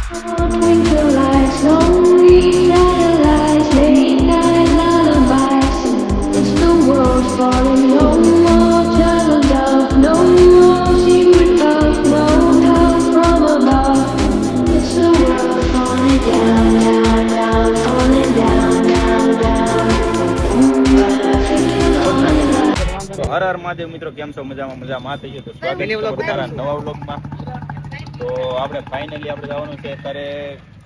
Twinkle lights, lonely satellites, midnight lullabies. It's the world falling, no more jungle love, no more secret love, no help from above. It's the world falling down, down, down, falling down, down, down. But I think you'll only love. તો હર હર મહાદેવ મિત્રો, કેમ છો? મજામાં થઈ ગયો તો સ્વાગત છે તમારા નવા વ્લોગમાં. તો આપણે ફાઇનલી આપણે જવાનું છે અત્યારે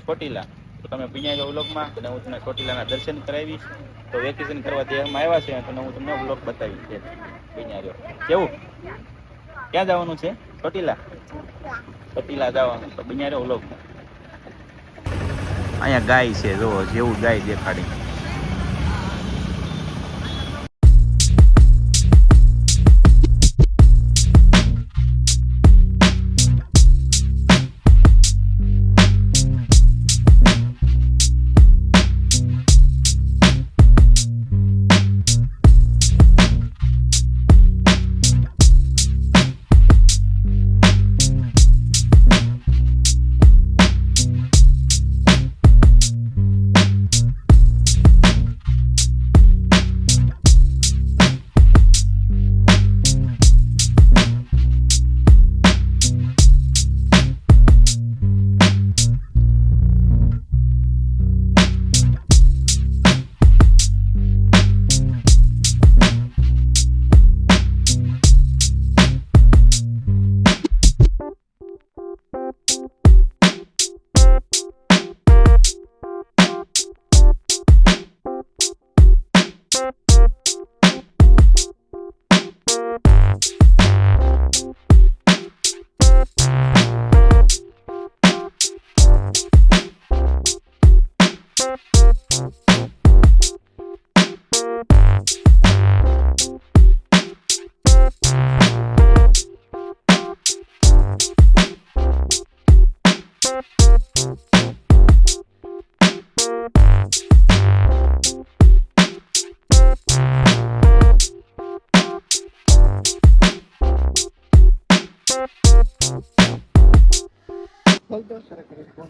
ચોટીલા. તો તમે બન્યા જાઓ વ્લોગમાં અને હું તમને ચોટીલાના દર્શન કરાવીશ. તો વેકેશન કરવા દેહમાં આવ્યા છે અને હું તમને વ્લોગ બતાવીશ. છે બન્યા જાઓ. કેવું? ક્યાં જવાનું છે? ચોટીલા. ચોટીલા જવાનું તો બન્યા જાઓ વ્લોગમાં. અહીંયા ગાય છે, જો જેવું ગાય દેખાડી.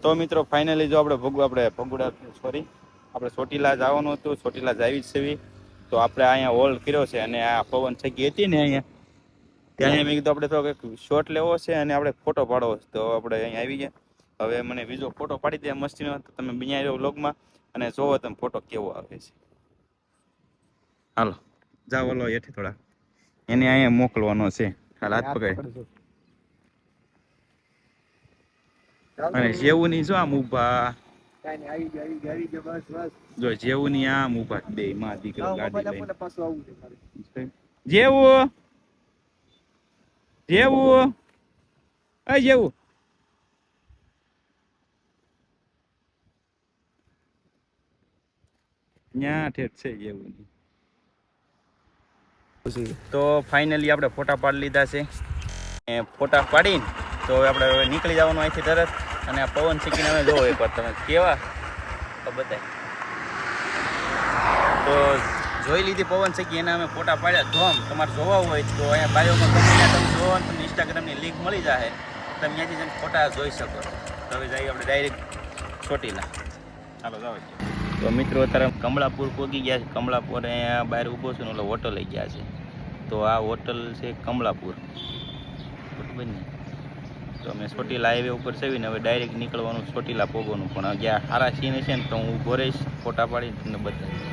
તો મિત્રો ફાઇનલી જો આપણે ચોટીલા જવાનું હતું. ચોટીલા જાવી જ છે. તો આપણે અહીંયા હોલ્ડ કર્યો છે અને આ પવન છગી હતી ને અહીંયા, ત્યાં મેં કીધું આપણે થોડોક શોટ લેવો છે અને આપણે ફોટો પાડવો છે. તો આપણે અહીંયા આવી ગયા. હવે મને બીજો ફોટો પાડી દે મસ્તીનો. તો તમે બન્યા રહ્યો વ્લોગમાં અને જોવો તમે ફોટો કેવો આવે છે. હાલો જાઓ, ઓલો હેઠી થોડા એને અહીંયા મોકલવાનો છે. હાલ હાથ પકડ. અને જેવું ની જો આમ ઉભા, જો જેવું ની આમ ઉભા બે માં દીકરો ગાડી લઈને. જેવું જેવું અ જેવું ન્યા ઠેઠ છે જેવું ની. તો ફાઇનલી આપણે ફોટા પાડી લીધા છે. ફોટા પાડીને તો આપણે હવે નીકળી જવાનું અહીંથી તરત. અને આ પવન શીખીને અમે જોવો એકવાર તમે કેવા તો બતાય. તો જોઈ લીધી પવન શીખી એના અમે ફોટા પાડ્યા. ધોમ તમારે જોવા હોય તો અહીંયા બાયોમાં તમે જોવો ને તમને ઇન્સ્ટાગ્રામની લિંક મળી જાય, તમે ત્યાંથી જઈને ફોટા જોઈ શકો. તો હવે જઈએ આપણે ડાયરેક્ટ ચોટીલા. ચાલો જાઓ. તો મિત્રો અત્યારે કમળાપુર પહોંચી ગયા છે. કમળાપુર અહીંયા બહાર ઊભો છું ને એટલે હોટલ લઈ ગયા છે. તો આ હોટલ છે કમળાપુર, બરાબર ને? તો અમે ચોટીલા હાઈવે ઉપર સેવીને હવે ડાયરેક્ટ નીકળવાનું ચોટીલા પોગવાનું. પણ જ્યાં સારા સીન છે ને તો હું ઊભો રહીશ, ફોટા પાડી તમને બતાવીશ.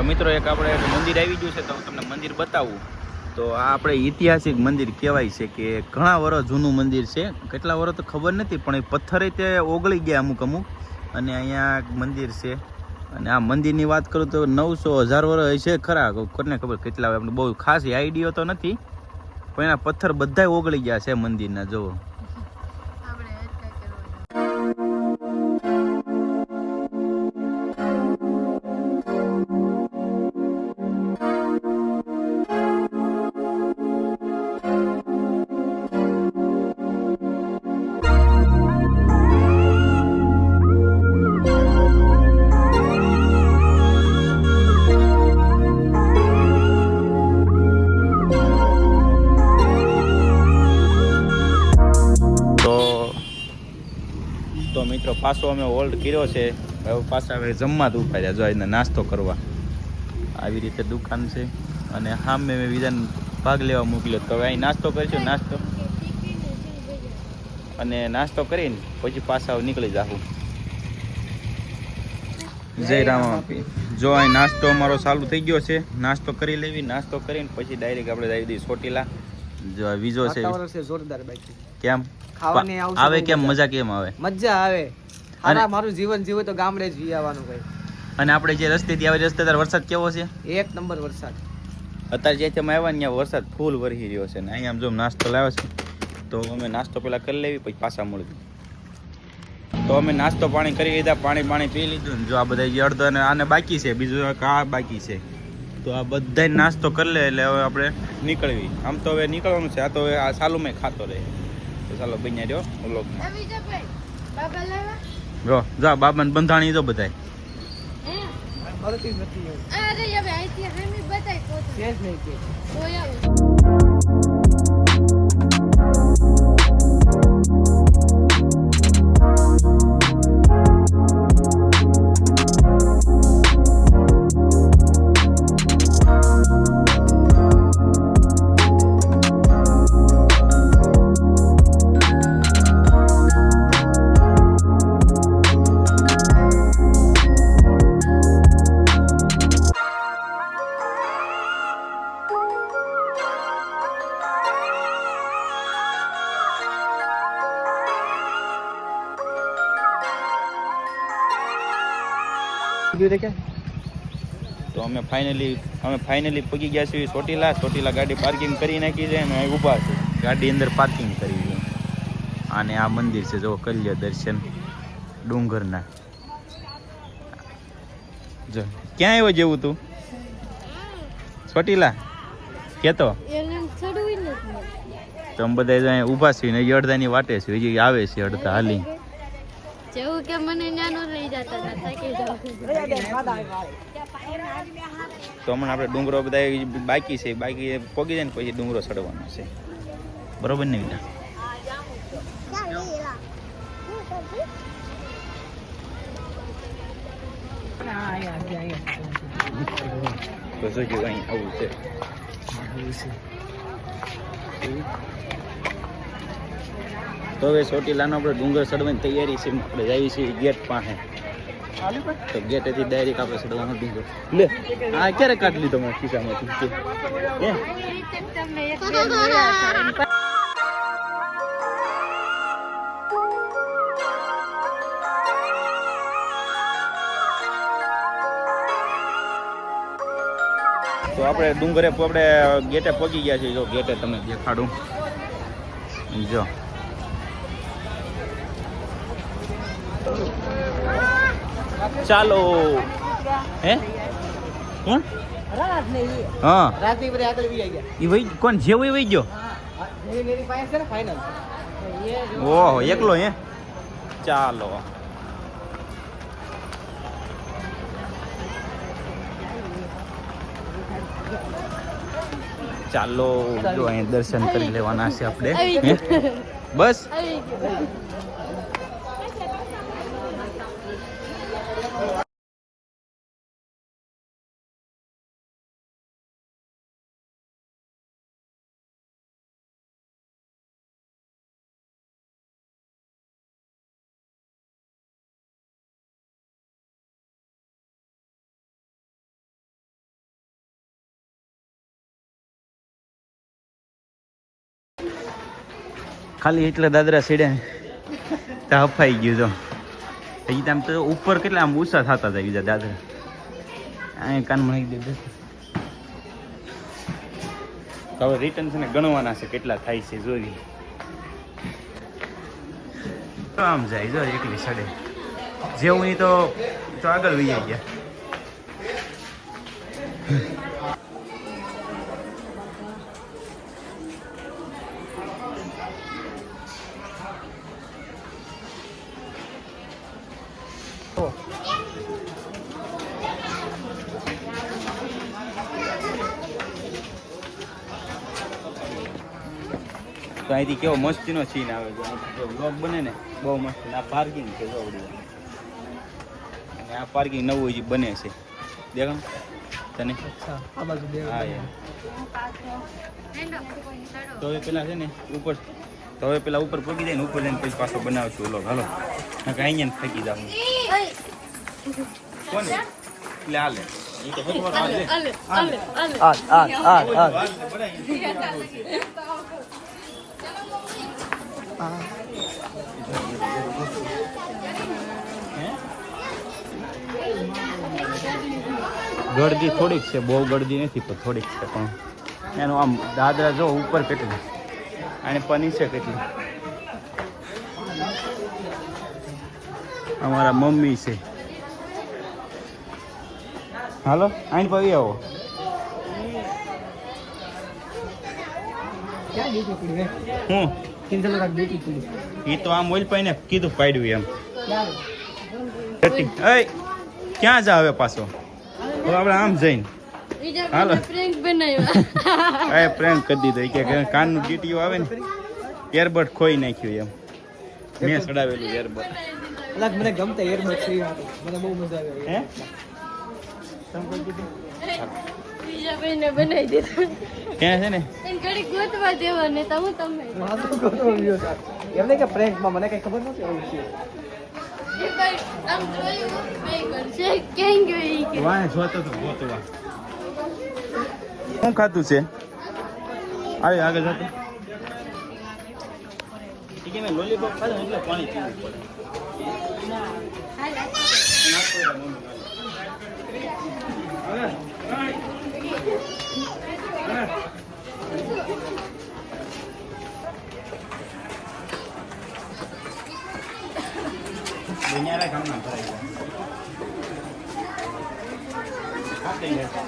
મિત્રો એક આપણે એક મંદિર આવી ગયું છે તો હું તમને મંદિર બતાવું. તો આ આપણે ઐતિહાસિક મંદિર કહેવાય છે કે ઘણા વર્ષ જૂનું મંદિર છે. કેટલા વર્ષ તો ખબર નથી પણ એ પથ્થરે તે ઓગળી ગયા અમુક અને અહીંયા મંદિર છે. અને આ મંદિરની વાત કરું તો 900-1000 વર્ષ હશે ખરા, કોને ખબર કેટલા હોય, આપણે બહુ ખાસ આઈડિયો તો નથી, પણ એના પથ્થર બધા ઓગળી ગયા છે મંદિરના. જુઓ તો મિત્રો પાછો અમે હોલ્ડ કર્યો છે. હવે પાછા હવે જમવા જ ઉભા રહ્યા. જો એને નાસ્તો કરવા આવી રીતે દુકાન છે અને સામે મેં બીજાને ભાગ લેવા મોકલ્યો. તો હવે અહીં નાસ્તો કરીશું, નાસ્તો અને નાસ્તો કરીને પછી પાછા નીકળી જાઉં. જય રામ આપી. જો અહીં નાસ્તો અમારો ચાલુ થઈ ગયો છે. નાસ્તો કરી લેવી, નાસ્તો કરીને પછી ડાયરેક્ટ આપણે જઈ દઈએ ચોટીલા. જો વિજો છે જોરદાર બાકી. કેમ ખાવાની આવે, કેમ મજા કેમ આવે? મજા આવે. હારા મારું જીવન જીવે તો ગામડે જ વી આવવાનું ભાઈ. અને આપણે જે રસ્તેથી આવે રસ્તે તાર વરસાદ કેવો છે? એક નંબર વરસાદ. અત્યારે જે તમે આવ્યા ને ત્યાં વરસાદ ફૂલ વરસી રહ્યો છે ને અહીંયા આમ જો નાસ્તો લાવ્યો છે. તો અમે નાસ્તો પહેલાં કરી લેવી પછી પાછા મળીએ. તો અમે નાસ્તો પાણી કરી લીધા, પાણી પી લીધું ને જો આ બધા જે અડધો અને આને બાકી છે, બીજું આ બાકી છે. તો આ બધા નાસ્તો કરી લે એટલે હવે આપણે નીકળવી. આમ તો હવે નીકળવાનું છે. આ તો હવે આ સાલું મેં ખાતો રહે. તો ચાલો બન્યા રહ્યો વ્લોગમાં. જો જા બાબાને બંધાણી દો બધાય. તો અમે ફાઇનલી પગી ગયા છીએ ચોટીલા. ગાડી પાર્કિંગ કરી નાખી છે અને ઊભા છે. ગાડી અંદર પાર્કિંગ કરી છે. અને આ મંદિર છે, જો કરી લ્યો દર્શન ડુંગરના. જો ક્યાં આવ્યો જેવું તું ચોટીલા કેતો? તો અમે બધા અહીંયા ઊભા છીએ ને અડધાની વાટે છે. હજી આવે છે અડધા હાલી. જેવું કે મને નાનો લઈ જતા હતા થાકી જાવ. તો હમણાં આપણે ડુંગરો બધા બાકી છે, બાકી પોગી જાય ને પછી ડુંગરો ચડવાનો છે. બરોબર ને વિના? તો જોજો અહીં આવું છે. તો હવે ચોટીલાનો આપણે ડુંગર ચડવાની તૈયારી છે. આપણે જઈએ છીએ ગેટ પાસે. તો ગેટેથી ડાયરેક્ટ આપણે ચડવાનો ડુંગર. લે આ ક્યારે કાઢ લીધો મારા ખિસ્સામાંથી? તો આપણે ડુંગરે આપણે ગેટે પહોંચી ગયા છીએ. જો ગેટે તમને દેખાડું. જો ચાલો. હે કોણ? હા રાતની બધી આગળ વી ગયા. ઈ વઈ કોણ જેવું વઈ ગયો? મેરી પાસે છે ને ફાઇનલ. ઓહો એકલો હે? ચાલો. ચાલો જો અહીં દર્શન કરી લેવાના છે આપણે. બસ ખાલી એટલા દાદરા સીડ્યા તો હફાઈ ગયું તો હજી તો આમ તો ઉપર કેટલા આમ ઊંચા થતા હતા બીજા દાદરા અહીંયા કાનમાં નાખી દીધું તો હવે રિટર્ન છે ને ગણવાના છે કેટલા થાય છે જોઈ આમ જાય જો એકલી સડે જેવું નહીં તો આગળ વહી ગયા તો અહીંથી કેવો મસ્તીનો સીન આવે છે જો બ્લોગ બને ને બહુ મસ્ત આ પાર્કિંગ છે જો અને આ પાર્કિંગ નવું જે બને છે દેખો તને આ બાજુ બે હા યાર તો હવે પેલા છે ને ઉપર તો હવે પેલા ઉપર પગી જાય ને ઉપર જઈને પછી પાછો બનાવશું ઓલો હાલો અહીંયા ફેંકી જાવ કોને એટલે હાલે એ તો ફેંકવા ગળદી થોડીક છે બહુ ગળદી નથી પણ થોડીક છે પણ એનું આમ દાદરા જો ઉપર કેટલી અને પની છે કેટલી અમારા મમ્મી છે હાલો આઈને પવી આવો હું એ તો આમ ઓઇલ પાઈને કીધું પાડ્યું એમ ક્યાં જા હવે પાછો હવે આપણે આમ જઈને હાલો પ્રેન્ક કરી દીધો કે કાનનું ડીટીઓ આવે ને એરબડ ખોઈ નાખ્યું એમ મેં ચડાવેલું એરબડ મને ગમતા એરબડ છે મને બહુ મજા આવે હે બનાવી દીધું ક્યાં છે ને ઘડી ગોતવા દેવા ને તો હું તમને એમને કે પ્રેન્કમાં મને કઈ ખબર નથી એવું છે આમ જોયું બે કરશે કેમ ગઈ કે વાહ જોતો તો ગોતવા શું ખાતું છે આવે આગળ જતો ઠીક મેં લોલીપોપ ખાધું એટલે પાણી પીવું પડે દુનિયાના કામના ભરાઈ જાય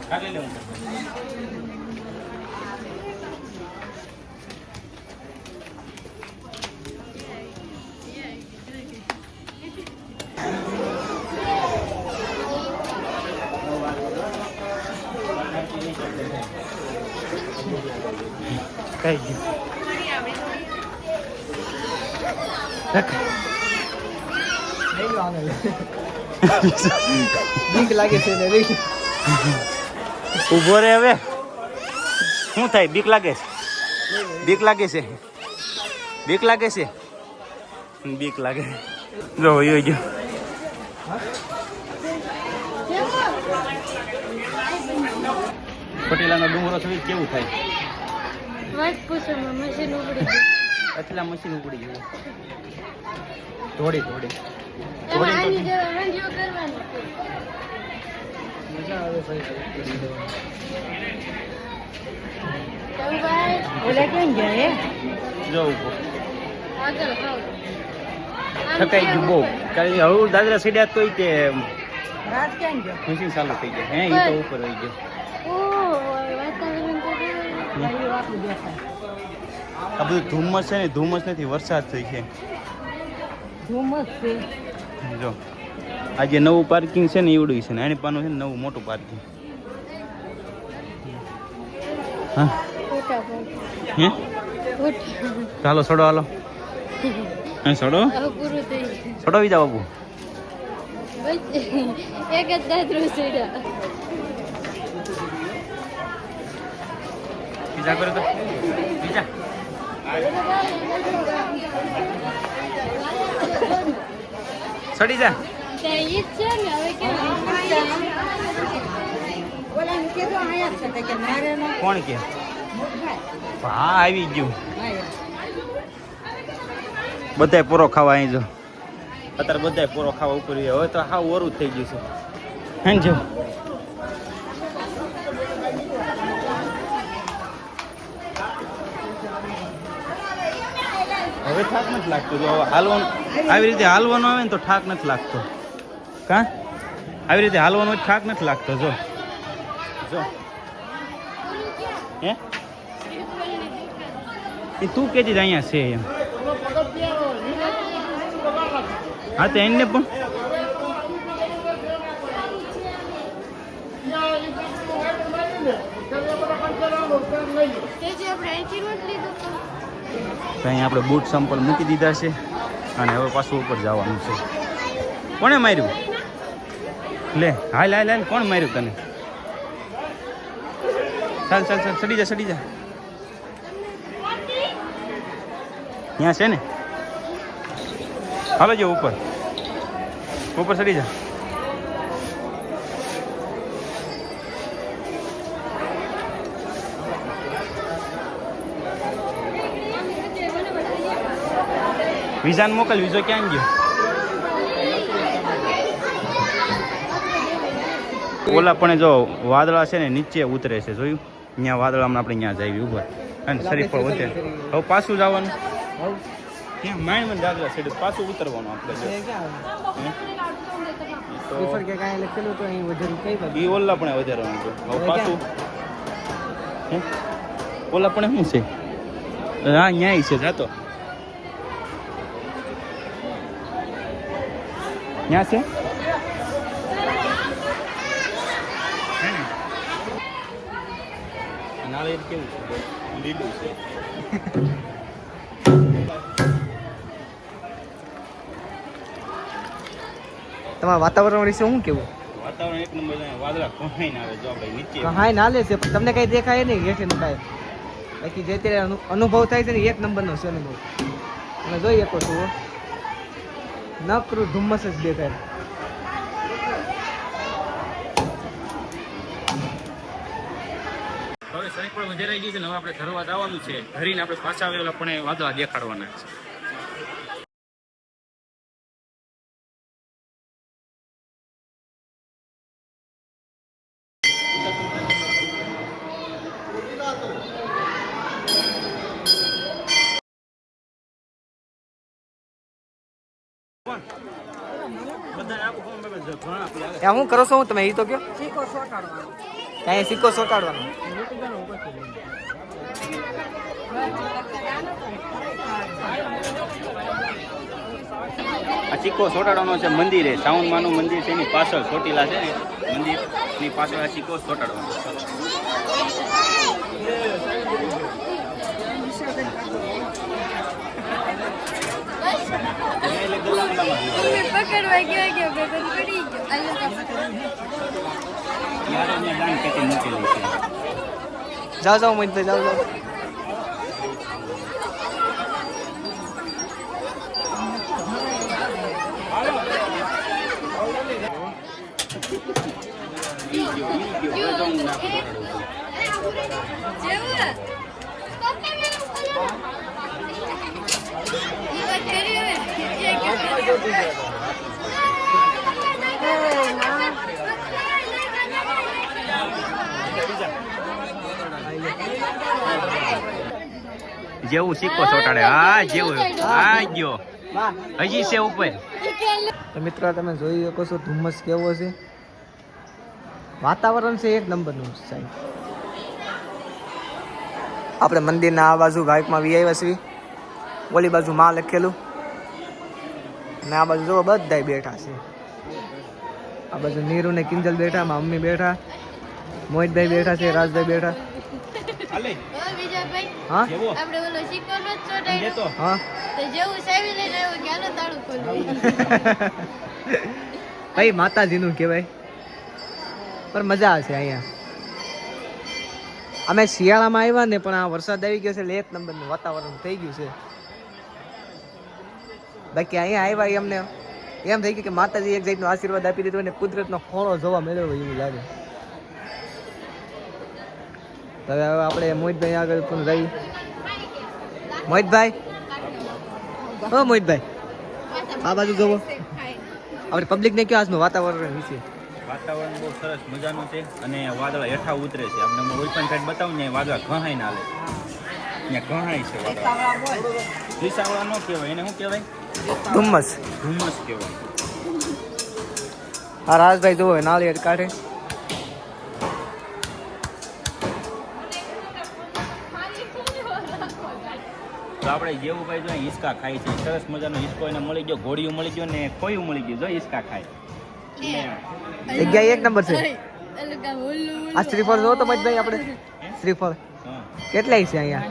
ખાલી લેવું કઈ ગયું બીક લાગે છે ને ઉભો રે હવે શું થાય બીક લાગે છે બીક લાગે છે બીક લાગે છે બીક લાગે જો યો જો પટેલાનો ડુંગરો થોડી કેવું થાય વાત પૂછો મશીન ઉપડી ગયું અચલા મશીન ઉપડી ગયું થોડી એમાં આની જેવા મંજીઓ કરવાની મજા આવે ભાઈ ઓલા કેમ ગયા હે જો ઉભો આગળ ખાવ થકાઈ ગયું બહુ કારણ કે હવે દાદરા સીડ્યા તોય તે રાત કેમ ગયો મશીન ચાલુ થઈ ગયા હે એ તો ઉપર રહી ગયો ઓ વાતાવરણ તો વાયુ આપણું દેખાય આ બધું ધુમ્મસ છે ને ધુમ્મસ નથી વરસાદ થઈ છે ધુમ્મસ છે જો આ જે નવું પાર્કિંગ છે ને એવડું છે ને આની પાનું છે ને નવું મોટું પાર્કિંગ હા ફોટા હે ફોટા ચાલો છોડો હાલો હા છોડો હવે પૂરું થઈ ગયું છોડો બીજા બાબુ બસ એક જ દાદરું સીડા બીજા કરો તો બીજા ચડી જા ત્યાં ઈ જ છે ને હવે કેમ કોણ કે હા આવી ગયું બધાય પૂરો ખાવા અહીં જો અત્યારે બધાય પૂરો ખાવા ઉપર હવે તો હા ઓરું થઈ ગયું છે હે જો હવે થાક નથી લાગતો જો હાલવાનું આવી રીતે હાલવાનું આવે ને તો થાક નથી લાગતો કા આવી રીતે હાલવાનો થાક નથી લાગતો જો જો હે એ તું કેજી અહીંયા છે એમ હા તો એને પણ અહીં આપણે બૂટ સંપલ મૂકી દીધા છે અને હવે પાછું ઉપર જવાનું છે કોણે માર્યું લે હાલ હાલ હાલ કોણ માર્યું તને ચાલ ચાલ ચાલ સડી જા ત્યાં છે ને હાલો જો ઉપર સડી જા વિઝાને મોકલ વિઝો ક્યાં ગયો ઓલા પણ જો વાદળા છે ને નીચે ઉતરે છે જોયું અહીંયા વાદળા હમણાં આપણે ત્યાં જઈએ ઉપર અને શરીર પર વધે હવે પાછું જવાનું ત્યાં માઇન્ડ માં દાદરા છે પાછું ઉતરવાનું આપણે એ ઓલા પણ વધારવાનું છે હવે પાછું ઓલા પણ શું છે હા ન્યાય છે જાતો ત્યાં છે નાળિયેર કેવું છે લીલું છે તમારા વાતાવરણ વિશે શું કેવું વાતાવરણ એક નંબર વાદળા કોહાઈને આવે જો આપણે નીચે હાય નાલે છે પણ તમને કઈ દેખાય નહીં હેઠે કાંઈ બાકી જે ત્યારે અનુભવ થાય છે ને એક નંબરનો છે અનુભવ તમે જોઈ શકો છો નકરું ધુમ્મસ જ દેખાય હવે શરીર પણ વધારાઈ ગયું છે ને હવે આપણે ઘરવા જવાનું છે ઘરીને આપણે પાછા આવેલા પણ વાદળા દેખાડવાના છે હું કરો છો હું તમે એ તો કયો કાંઈ સિક્કો ચોંટાડવાનો આ સિક્કો ચોટાડવાનો છે મંદિરે સાવનમાનું મંદિર છે એની પાછળ ચોટીલા છે ને મંદિરની પાછળ આ સિક્કો ચોટાડવાનો પકડવા ગયો પડી ગયો જાઓ મત જાઓ જેવું સિક્કો ચોટાડે હા જેવું આ ગયો હજી છે ઉપર તો મિત્રો તમે જોઈ શકો છો ધુમ્મસ કેવો છે વાતાવરણ છે એક નંબરનું સાહેબ આપણે મંદિરના આ બાજુ બાઇકમાં વી આવ્યા છીએ ઓલી બાજુ માં લખેલું અને આ બાજુ જો બધાય બેઠા છે આ બાજુ નીરુ ને કિંજલ બેઠા મારા મમ્મી બેઠા મોહિતભાઈ બેઠા છે રાજભાઈ બેઠા હા આપણે ઓલો સિક્કો નો ચોટાડ્યો હા તો જેવું સાવી લઈને આવ્યો કે આનો તાળું ખોલવું ભાઈ માતાજીનું કહેવાય પણ મજા આવશે અહીંયા અમે શિયાળામાં આવ્યા ને પણ આ વરસાદ આવી ગયો છે એટલે એક નંબરનું વાતાવરણ થઈ ગયું છે બાકી અહીંયા આવ્યા એમને એમ થઈ ગયું કે માતાજી એક જાતનો આશીર્વાદ આપી દીધો અને કુદરતનો ખોળો જોવા મળ્યો હોય એવું લાગે તો હવે આપણે મોહિતભાઈ આગળ પણ રહી. મોહિતભાઈ, ઓ મોહિતભાઈ, આ બાજુ જોવો. આપણે પબ્લિકને કયો આજનું વાતાવરણ વિશે? વાતાવરણ બહુ સરસ મજાનું છે અને વાદળ હેઠા ઉતરે છે. આપણે કોઈ પણ સાઈડ બતાવું ને વાદળ ઘહાઈ ના હાલે, ત્યાં ઘહાઈ છે વાદળ. વિસાવડા ન કહેવાય, એને શું કહેવાય? ધુમ્મસ. ધુમ્મસ કહેવાય. આ રાજભાઈ જોવો નાળિયેર કાઢે. તો આપણે જેવું ભાઈ જો હિસકા ખાય છે, સરસ મજાનો હિસકો એને મળી ગયો, ઘોડિયું મળી ગયો ને કોયું મળી ગયું. જો હિસકા ખાય. જગ્યા એક નંબર છે. અલગ આ ઓલું આ શ્રીફળ જોવો તો ભાઈ આપણે શ્રીફળ હા, કેટલાય છે અહીંયા?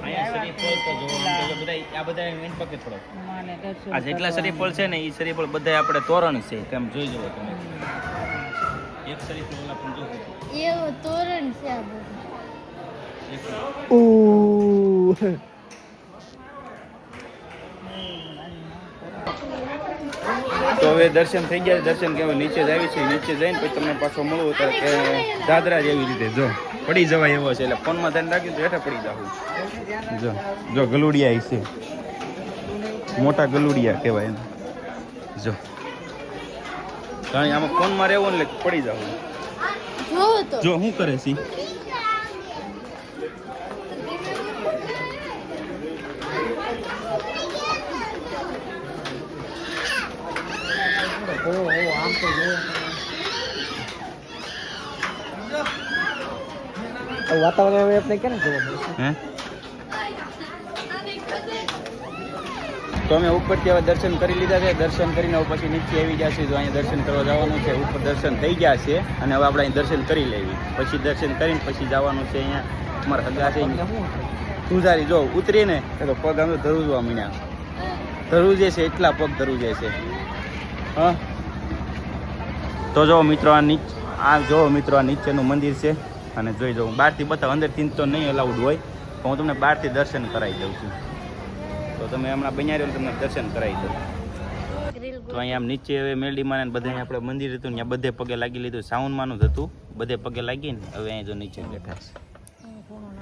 અહીંયા શરીફળ તો જોવા તો બધા આ બધા એન પકે થોડો આ જેટલા શરીફળ છે ને એ શરીફળ બધા આપણે તોરણ છે. તેમ જોઈ જવો તમે. એક શરીફળ ઓલા પણ જો એવો તોરણ છે આ બધું. તો હવે દર્શન થઈ ગયા. દર્શન કેવા નીચે જ આવી છે. નીચે જઈને પછી તમને પાછો મળવું તો કે દાદરા જેવી રીતે જો પડી જવાય એવો છે. એટલે ફોનમાં ધ્યાન રાખ્યું તો હેઠા પડી જાવું. જો જો ગલુડિયા છે, મોટા ગલુડિયા કહેવાય એને. જો કારણ આમાં ફોનમાં રહેવું ને એટલે પડી જાવું. જોવો તો જો શું કરે છે વાતાવરણ હવે આપણે કેમ જોવા મળશે? હે? તો અમે ઉપરથી હવે દર્શન કરી લીધા છે. દર્શન કરીને હવે પછી નીચે આવી જશે. જો અહીંયા દર્શન કરવા જવાનું છે. ઉપર દર્શન થઈ ગયા છે અને હવે આપણે અહીં દર્શન કરી લેવી. પછી દર્શન કરીને પછી જવાનું છે. અહીંયા અમારા હગા છે પૂજારી જો ઉતરીને તો પગ અમે ધરુજવા મીણ્યા. ધરુજે છે એટલા પગ ધરુજે છે. હા, તો જો મિત્રો આ જો મિત્રો આ નીચેનું મંદિર છે અને જોઈ જાઉં. બહારથી બતાવો, અંદરથી તો નહીં અલાઉડ હોય, પણ હું તમને બહારથી દર્શન કરાવી દઉં છું. તો તમે હમણાં બન્યા રહ્યો તમને દર્શન કરાવી દઉં. તો અહીંયા આમ નીચે હવે મેલડીમાં બધા આપણે મંદિર હતું ત્યાં બધે પગે લાગી લીધું. સાઉન્ડમાંનું જ હતું, બધે પગે લાગીને હવે અહીંયા જો નીચે બેઠા છે.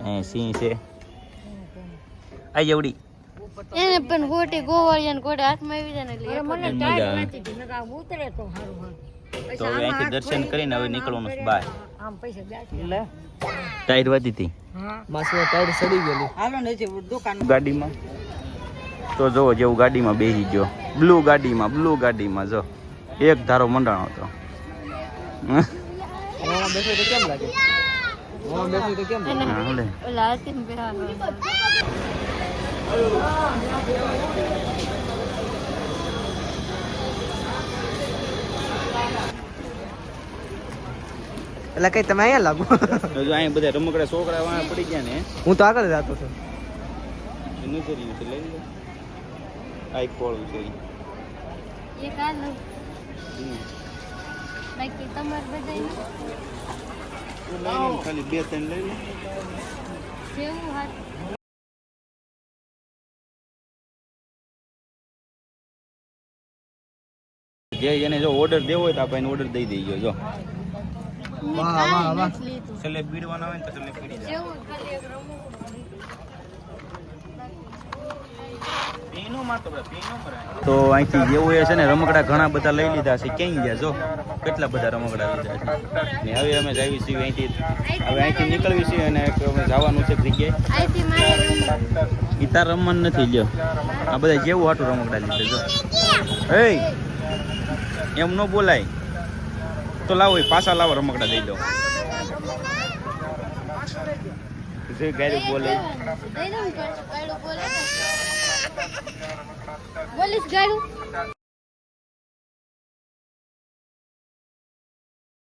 અહીંયા સિંહ છે આ જેવડી. એને પણ ગોટી ગોવાળિયા ને ગોટે હાથમાં આવી જાય ને એટલે મજા આવે. તો હવે અહીંથી દર્શન કરીને હવે નીકળવાનું છે બહાર. ટાયર વધી હતી માસમાં ટાયર સડી ગયેલી ગાડીમાં. તો જો જેવું ગાડીમાં બેસી ગયો, બ્લુ ગાડીમાં જો એક ધારો મંડાણો હતો. બેસો તો કેમ લાગે? બેસો તો કેમ લાગે? હા, લે. ઓલા હાથીમાં બેહાડો. એટલે કઈ તમે અહીંયા લાગો? જો અહીંયા બધા રમકડા છોકરા વાળા પડી ગયા ને. હું તો આગળ જતો હતો. એનું કર્યું છે લઈ લો. આ એક કોળું છે. એક આ લો. બાકી તમારે બધાય ખાલી 2-3 લઈ લો. જેવું હાથ જે એને જો ઓર્ડર દેવો હોય તો આપણે ઓર્ડર દઈ દઈએ. જો છેલ્લે પીડવાના હોય ને તો છેલ્લે પીડી જાય. જેવું ખાલી એક રમવું. તો અહીંથી જેવું એ છે ને રમકડા ઘણા બધા લઈ લીધા છે. ક્યાંય ગયા જો કેટલા બધા રમકડા લીધા છે. ને હવે અમે જઈએ છીએ અહીંથી. હવે અહીંથી નીકળવી છીએ અને અમે જવાનું છે જગ્યાએ. આઈથી મારે ગીતા રમવાનું નથી. લ્યો આ બધા જેવું હાટું રમકડા લીધા જો. હે એમ ન બોલાય. તો લાવો પાછા લાવો રમકડા દઈ દો. ગાડી બોલે બોલીશ ગાડું